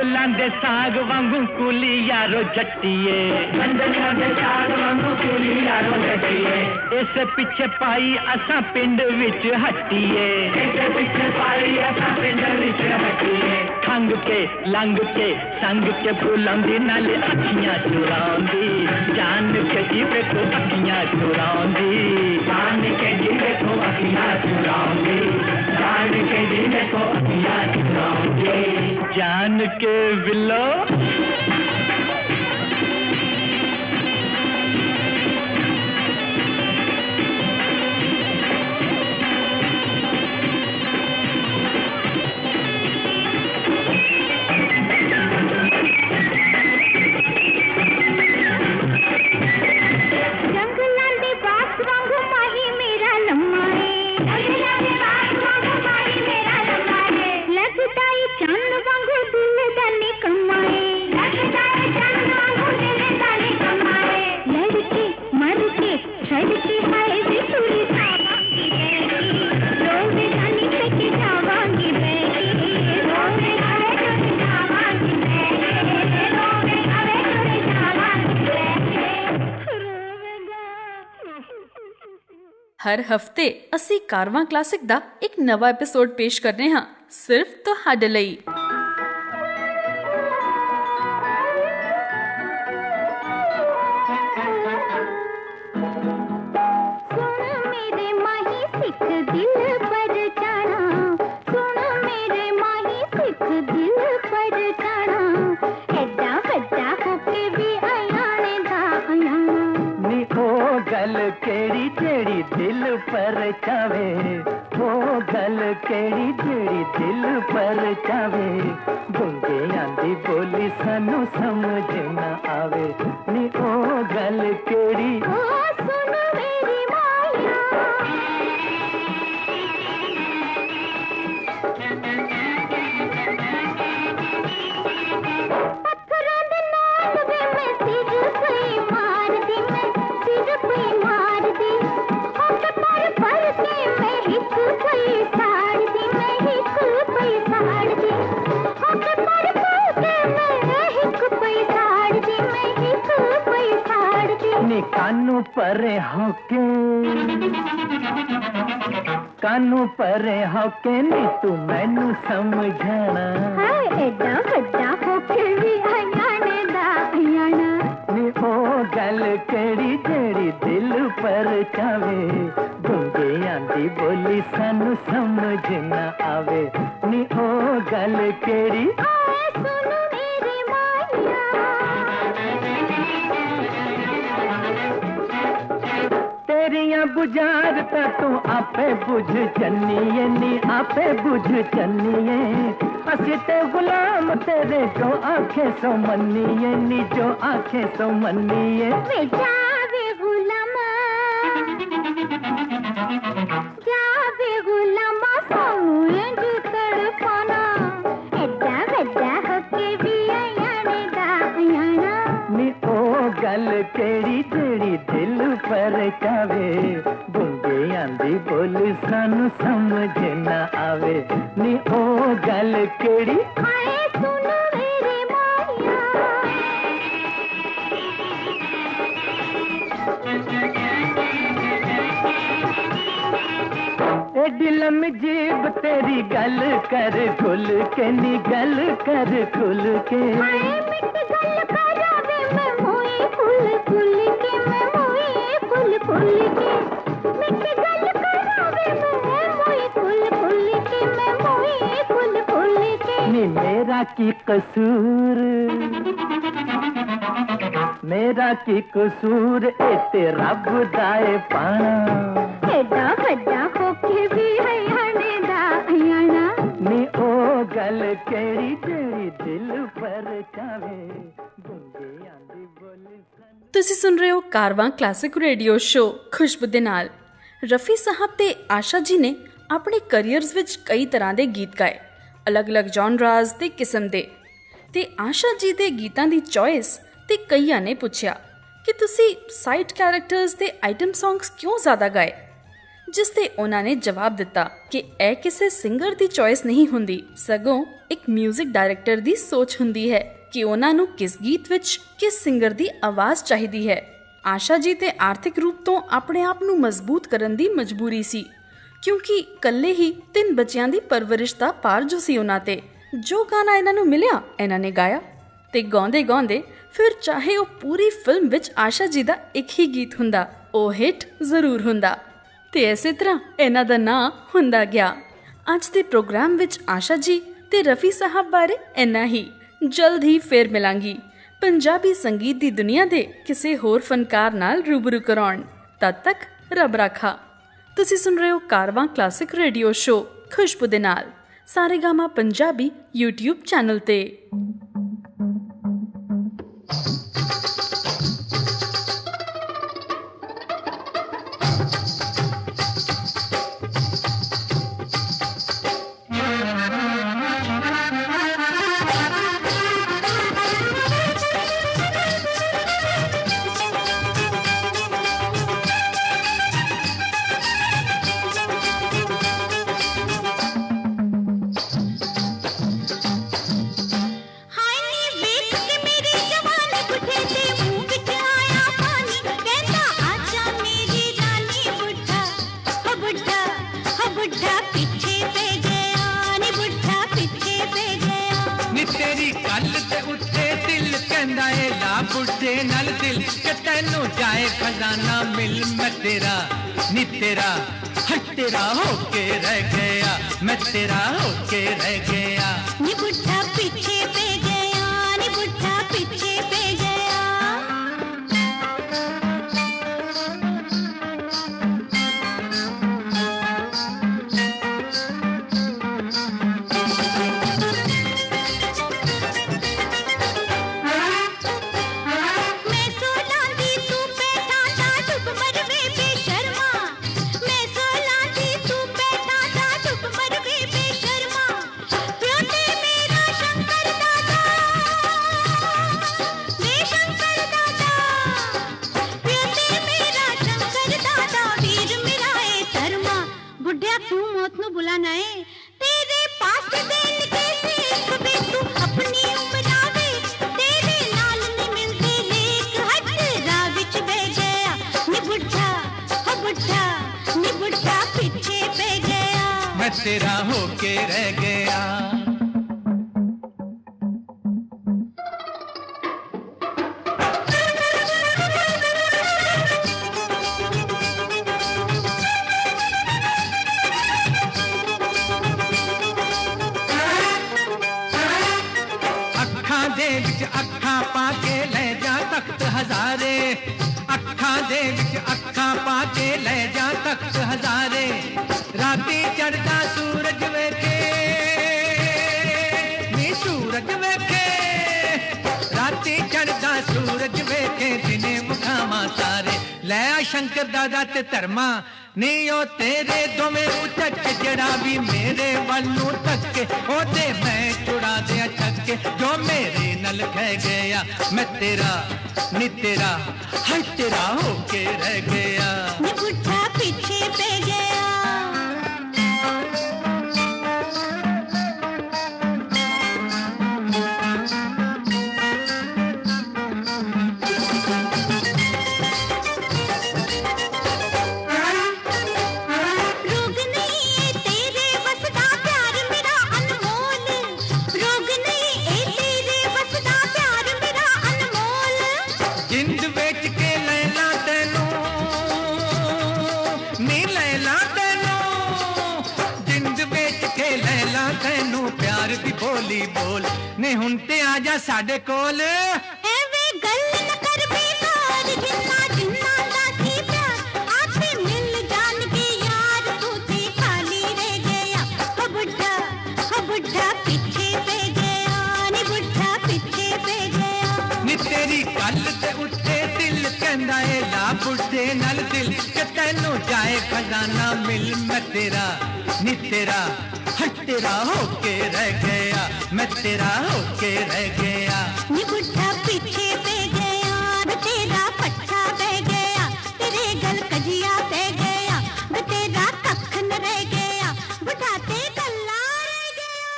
Speaker 2: लांदे साग वांगू कूली यारो जट्टिए साग वांगू कूली यारो जट्टिए इस पिछे पाई असां पिंड विच हट्टिए खंग के लंग के संग के बुलंदी नाले अखियां चुराउंदी जान के जीवे को अखियां चुराउंदी जान के जीवे को अखियां चुराउंदी जान के जीवे को अखियां चुराउंदी जान के विलो
Speaker 1: हर हफ्ते ਅਸੀਂ कारवां क्लासिक ਦਾ ਇੱਕ ਨਵਾਂ ਐਪੀਸੋਡ ਪੇਸ਼ ਕਰ ਰਹੇ ਹਾਂ ਸਿਰਫ ਤੁਹਾਡੇ ਲਈ।
Speaker 6: केड़ी जेड़ी दिल पर चावे, वो गल केड़ी जेड़ी दिल पर चावे, गुंगे आंदी बोली सानू समझ ना आवे, नी ओ गल केड़ी।
Speaker 3: ओ सुन मेरी माया, पत्थरां दे नाल वे मैं सिर पे मार दी, मैं सिर पे मार दी, होके पर के मैं हिक पई साड़ दी, मैं हिक पई साड़ दी, होके पर के मैं हिक पई साड़ दी, मैं हिक पई साड़ दी।
Speaker 6: नी कानू परे होके, कानू परे होके नी तू मैनू समझना,
Speaker 3: हाय एडा वड्डा होके भी हयाने दा हयाना,
Speaker 6: नी ओ गल केड़ी जेड़ी दिल पर चावे, गुंगे आंदी बोली सानू समझ ना आवे, नी ओ गल केड़ी।
Speaker 3: आए सुन मेरी माया,
Speaker 6: तेरियां बुझारता तू आपे बुझ चन्नीए, नी आपे बुझ चन्नीए, असी ते गुलाम तेरे जो आंखें सो मन्नीए, नी जो आंखें सो मन्नीए।
Speaker 3: वे जावे गुलामा, जावे गुलामा सोए जो तड़पाना, एडा वड्डा होके भी हयाने दा हयाना,
Speaker 6: नी ओ गल केड़ी जेड़ी दिल पर चावे, गुंगे आंदी बोली सानू समझ ना आवे, नी ओ गल केड़ी।
Speaker 3: आए सुन मेरी माया,
Speaker 6: एडी लम्मी जीब तेरी गल कर खुल के, नी गल कर खुल के,
Speaker 3: आए मिट गल करावे मैं मोए फुल फुल के, मैं मोए फुल फुल के, मिट गल करावे मैं मोए फुल फुल के, मैं मोए फुल फुल के।
Speaker 6: नी मेरा की कसूर, मेरा की कसूर ए ते रब दाए पाना,
Speaker 3: एडा वड्डा होके भी हयाने दा हयाना,
Speaker 6: नी ओ गल केड़ी जेड़ी दिल पर चावे, गुंगे आंदी बोली सानू।
Speaker 1: ਤੁਸੀਂ ਸੁਣ ਰਹੇ ਹੋ ਕਾਰਵਾਂ ਕਲਾਸਿਕ ਰੇਡੀਓ ਸ਼ੋ ਖੁਸ਼ਬੂ ਦੇ ਨਾਲ। ਰਫੀ ਸਾਹਿਬ ਤੇ ਆਸ਼ਾ ਜੀ ਨੇ ਆਪਣੇ ਕੈਰੀਅਰਸ ਵਿੱਚ ਕਈ ਤਰ੍ਹਾਂ ਦੇ ਗੀਤ ਗਾਏ, ਅਲੱਗ-ਅਲੱਗ ਜੌਨਰਾਜ਼ ਤੇ ਕਿਸਮ ਦੇ। ਤੇ ਆਸ਼ਾ ਜੀ ਦੇ ਗੀਤਾਂ ਦੀ ਚੋਇਸ ਤੇ ਕਈਆਂ ਨੇ ਪੁੱਛਿਆ ਕਿ ਤੁਸੀਂ ਸਾਈਡ ਕੈਰੈਕਟਰਸ ਤੇ ਆਈਟਮ ਸੌਂਗਸ ਕਿਉਂ ਜ਼ਿਆਦਾ ਗਾਏ, ਜਿਸ ਤੇ ਉਹਨਾਂ ਨੇ ਜਵਾਬ ਦਿੱਤਾ ਕਿ ਇਹ ਕਿਸੇ ਸਿੰਗਰ ਦੀ ਚੋਇਸ ਨਹੀਂ ਹੁੰਦੀ, ਸਗੋਂ ਇੱਕ ਮਿਊਜ਼ਿਕ ਡਾਇਰੈਕਟਰ ਦੀ ਸੋਚ ਹੁੰਦੀ ਹੈ ਕਿ ਉਹਨਾਂ ਨੂੰ ਕਿਸ ਗੀਤ ਵਿੱਚ ਕਿਸ ਸਿੰਗਰ ਦੀ ਆਵਾਜ਼ ਚਾਹੀਦੀ ਹੈ। ਆਸ਼ਾ ਜੀ ਤੇ ਆਰਥਿਕ ਰੂਪ ਤੋਂ ਆਪਣੇ ਆਪ ਨੂੰ ਮਜ਼ਬੂਤ ਕਰਨ ਦੀ ਮਜਬੂਰੀ ਸੀ, ਕਿਉਂਕਿ ਇਕੱਲੇ ਹੀ 3 ਬੱਚਿਆਂ ਦੀ ਪਰਵਰਿਸ਼ ਦਾ ਭਾਰ ਜੋ ਸੀ ਉਹਨਾਂ ਤੇ। ਜੋ ਗਾਣਾ ਇਹਨਾਂ ਨੂੰ ਮਿਲਿਆ ਇਹਨਾਂ ਨੇ ਗਾਇਆ ਤੇ ਗਾਉਂਦੇ ਗਾਉਂਦੇ ਫਿਰ ਚਾਹੇ ਉਹ ਪੂਰੀ ਫਿਲਮ ਵਿੱਚ ਆਸ਼ਾ ਜੀ ਦਾ ਇੱਕ ਹੀ ਗੀਤ ਹੁੰਦਾ, ਉਹ ਹਿੱਟ ਜ਼ਰੂਰ ਹੁੰਦਾ ਤੇ ਇਸੇ ਤਰ੍ਹਾਂ ਇਹਨਾਂ ਦਾ ਨਾਂ ਹੁੰਦਾ ਗਿਆ। ਅੱਜ ਦੇ ਪ੍ਰੋਗਰਾਮ ਵਿੱਚ ਆਸ਼ਾ ਜੀ ਤੇ ਰਫੀ ਸਾਹਿਬ ਬਾਰੇ ਇੰਨਾ ਹੀ। ਜਲਦ ਹੀ ਫੇਰ ਮਿਲਾਂਗੀ ਪੰਜਾਬੀ ਸੰਗੀਤ ਦੀ ਦੁਨੀਆ ਦੇ ਕਿਸੇ ਹੋਰ ਫਨਕਾਰ ਨਾਲ ਰੂਬਰੂ ਕਰਾਉਣ। ਤਦ ਤੱਕ ਰੱਬ ਰਾਖਾ। ਤੁਸੀਂ ਸੁਣ ਰਹੇ ਹੋ ਕਾਰਵਾਂ ਕਲਾਸਿਕ ਰੇਡੀਓ ਸ਼ੋ ਖੁਸ਼ਬੂ ਦੇ ਨਾਲ ਸਾਰੇਗਾਮਾ ਪੰਜਾਬੀ YouTube ਚੈਨਲ ਤੇ।
Speaker 2: बुढ़े नल दिल के तेनू जाए खजाना मिल मैं तेरा नी तेरा हट तेरा होके रह गया मैं तेरा होके रह गया
Speaker 3: नी बुढ़ा पीछे पे गया नी बुढ़ा पीछे पे गया बुढ़ा पीछे पे गया,
Speaker 2: मैं तेरा होके रह गया। अखा दे विच अखा पाके ले जा तख्त हजारे, अखा दे विच अखा पाके ले जा तख्त हजारे। राती चढ़दा सूरज वेखे नी सूरज वेखे, राती चढ़दा सूरज वेखे दिने मुखामा सारे। लै आ शंकर दादा ते धर्मा नी ओ तेरे दोवें उचक जड़ा भी मेरे वालों तके, ओदे मैं चुड़ा दिया छक्के जो मेरे नल कह गया। मैं तेरा नी तेरा हर तेरा होके रह गया।
Speaker 3: नी बुढ़ा पीछे पे गया।
Speaker 2: बोली बोल ने हुन ते आजा साडे कोल,
Speaker 3: एवे गल न कर बेकार, जिन्ना जिन्ना दा थी प्यार आते मिल जान के यार, तू थी खाली रह गया। हो बुढ़ा पीछे पे गया, नी बुढ़ा पीछे पे गया।
Speaker 2: नी तेरी गल ते उत्ते दिल कहंदा ए ला बुढ़े नल दिल के तैनू जाए खजाना मिल। मैं तेरा नी तेरा हर तेरा होके रह गया, मैं तेरा होके रह गया।
Speaker 3: नी बुढ़ा पीछे पे गया, तेरा पट्टा बह गया, तेरे गल कजिया पे गया, तेरा कख न रह गया, बुढ़ाते गल्ला रह गया।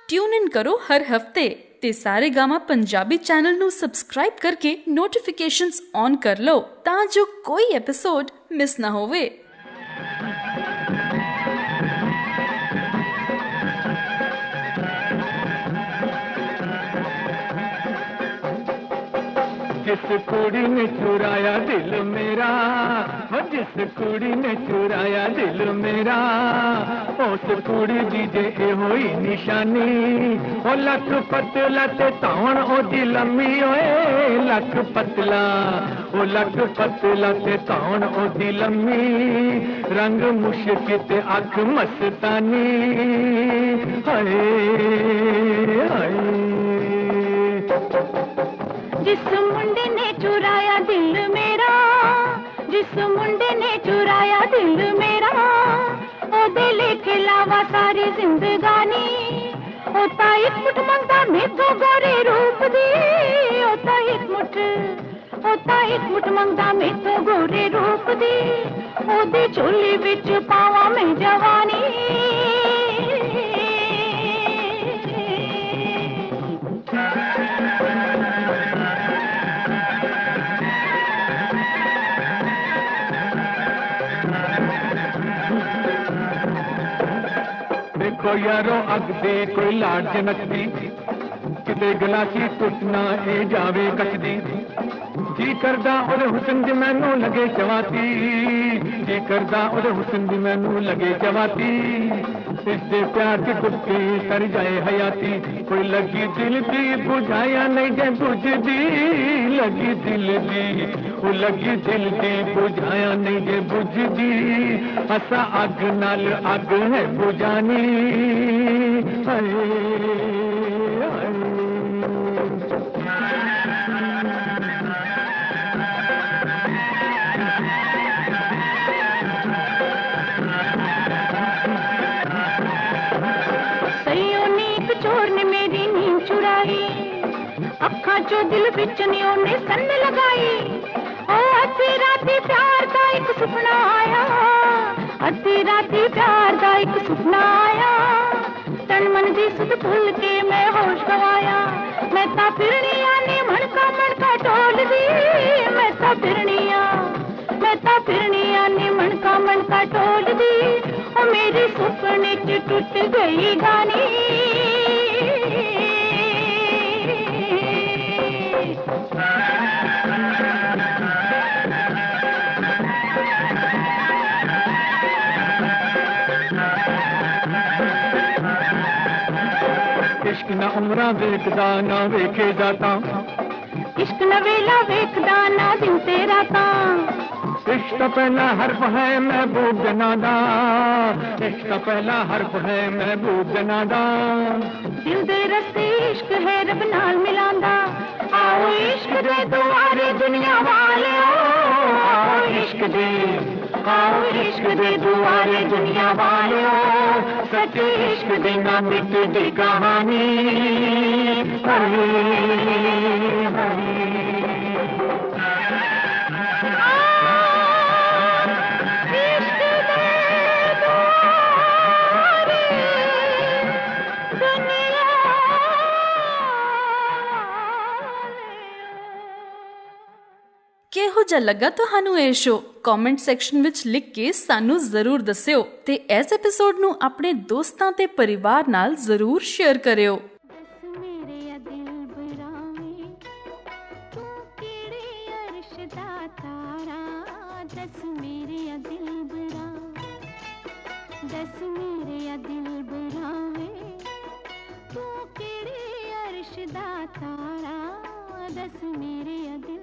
Speaker 1: ट्यून इन करो हर हफ्ते ते सारे गामा पंजाबी चैनल ਨੂੰ ਸਬਸਕ੍ਰਾਈਬ ਕਰਕੇ ਨੋਟੀਫਿਕੇਸ਼ਨਸ ਔਨ ਕਰ ਲਓ ਤਾਂ ਜੋ ਕੋਈ ਐਪੀਸੋਡ ਮਿਸ ਨਾ ਹੋਵੇ।
Speaker 2: जिस कुड़ी ने चुराया दिल मेरा, जिस कुड़ी ने चुराया दिल मेरा, उस कुड़ी दी जे होई निशानी। ओ लक पतला ते ताण ओदी लम्मी ओए, लक पतला ओ लक पतला ते ताण ओदी लम्मी, रंग मुश्क ते अख मस्तानी। हाय हाय
Speaker 3: जिस मुंडे ने चुराया दिल मेरा, जिस मुंडे ने चुराया दिल मेरा, ओ दिल के लावा सारी जिंदगानी। होता एक मुठ मंगता मेथों गोरे रूप दी, होता एक मुठ मंगता मेथों गोरे रूप दी, ओदी झोली विच पावा मैं जवानी।
Speaker 2: देखो यारो अगदी कोई लाड जनकदी, किते गलासी टुटना ए जावे कचदी। जी करदा ओदे हुस्न दी मैनू लगे चवाती, जी करदा ओदे हुस्न दी मैनू लगे चवाती। इसदे प्यार की डुबकी कर जाए हयाती, कोई लगी दिल दी बुझाया नहीं जे बुझदी, लगी दिल दी ओ लगी दिल दी बुझाया नहीं जे बुझदी। असा अग नाल अग है बुझानी। हाय हाय
Speaker 3: चोर ने मेरी नींद चुराई, अखा चो दिल बिच नी ओने सन लगाई। ओ अद्धी राती प्यार दा एक सुपना आया, अद्धी राती प्यार दा एक सुपना आया। तन मन दी सुध भुल के मैं होश गवाया, मैं ता फिरनिया ने मनका टोल दी, मैं ता फिरनिया फिरनिया ने मनका मनका टोल दी, ओ मेरे सुपने च टूट गई गानी।
Speaker 2: इश्क न उमरा वेखदा ना वेखे जाता,
Speaker 3: इश्क न वेला वेखदा ना दिन तेरा ता,
Speaker 2: इश्क तो पहला हर्फ है महबूब जनादा, इश्क तो पहला हर्फ है महबूब जनादा।
Speaker 3: दिल दे रस्ते इश्क है रब नाल मिलांदा, आओ इश्क दे दुआरे दुनिया वाले, आओ इश्क दे, आओ इश्क दे दुआरे दुनिया वाले, सच्चे इश्क दी ना मिटदी कहानी। हरी हरी
Speaker 1: ਕਿਹੋ ਜਿਹਾ ਲੱਗਾ ਤੁਹਾਨੂੰ ਇਹ ਸ਼ੋ? ਕਮੈਂਟ ਸੈਕਸ਼ਨ ਵਿੱਚ ਲਿਖ ਕੇ ਸਾਨੂੰ ਜ਼ਰੂਰ ਦੱਸਿਓ ਤੇ ਇਸ ਐਪੀਸੋਡ ਨੂੰ ਆਪਣੇ ਦੋਸਤਾਂ ਤੇ ਪਰਿਵਾਰ ਨਾਲ ਜ਼ਰੂਰ ਸ਼ੇਅਰ ਕਰਿਓ।
Speaker 3: दस मेरे दिल